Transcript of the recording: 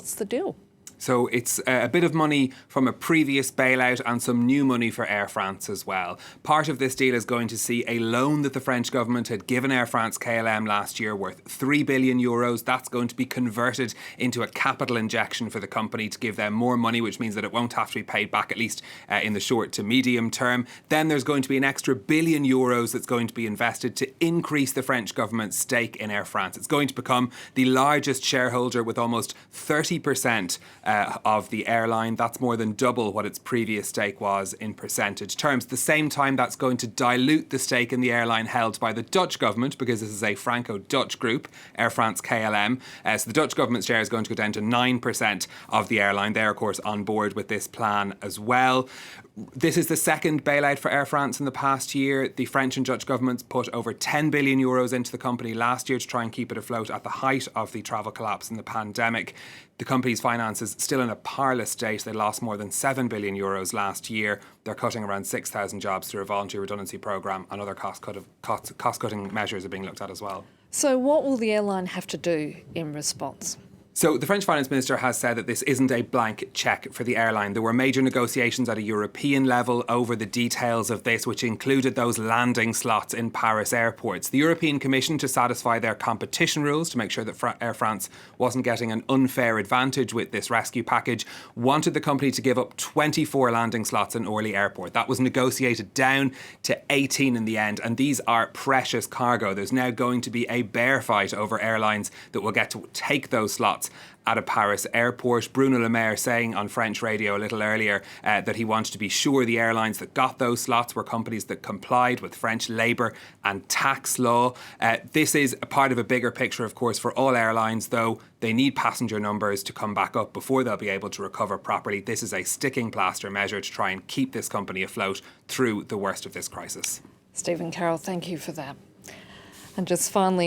What's the deal? So it's a bit of money from a previous bailout and some new money for Air France as well. Part of this deal is going to see a loan that the French government had given Air France KLM last year worth €3 billion. That's going to be converted into a capital injection for the company to give them more money, which means that it won't have to be paid back, at least in the short to medium term. Then there's going to be an extra €1 billion that's going to be invested to increase the French government's stake in Air France. It's going to become the largest shareholder with almost 30% of the airline. That's more than double what its previous stake was in percentage terms. At the same time, that's going to dilute the stake in the airline held by the Dutch government, because this is a Franco-Dutch group, Air France KLM. So the Dutch government's share is going to go down to 9% of the airline. They're, of course, on board with this plan as well. This is the second bailout for Air France in the past year. The French and Dutch governments put over €10 billion into the company last year to try and keep it afloat at the height of the travel collapse in the pandemic. The company's finances still in a parlous state. They lost more than €7 billion last year. They're cutting around 6,000 jobs through a voluntary redundancy programme, and other cost-cutting measures are being looked at as well. So what will the airline have to do in response? So the French Finance Minister has said that this isn't a blank cheque for the airline. There were major negotiations at a European level over the details of this, which included those landing slots in Paris airports. The European Commission, to satisfy their competition rules, to make sure that Air France wasn't getting an unfair advantage with this rescue package, wanted the company to give up 24 landing slots in Orly airport. That was negotiated down to 18 in the end, and these are precious cargo. There's now going to be a bear fight over airlines that will get to take those slots at a Paris airport. Bruno Le Maire saying on French radio a little earlier that he wanted to be sure the airlines that got those slots were companies that complied with French labour and tax law. This is a part of a bigger picture, of course, for all airlines, though. They need passenger numbers to come back up before they'll be able to recover properly. This is a sticking plaster measure to try and keep this company afloat through the worst of this crisis. Stephen Carroll, thank you for that. And just finally,